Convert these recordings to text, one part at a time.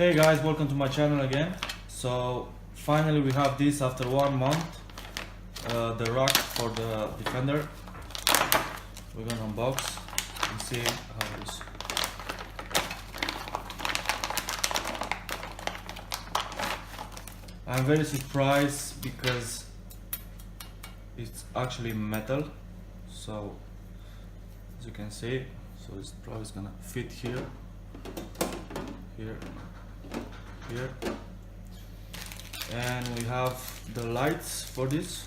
Hey guys, welcome to my channel again. So finally we have this after 1 month, the rack for the Defender. We're gonna unbox and see how it is. I'm very surprised because it's actually metal, so as you can see, so it's probably gonna fit here, here, and we have the lights for this.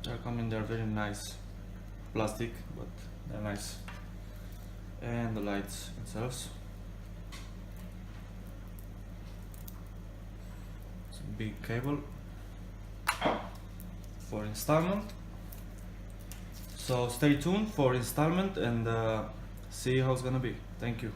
They're coming, they're very nice plastic, but they're nice. And the lights themselves, it's a big cable for installment. So stay tuned for installment and see how it's gonna be. Thank you.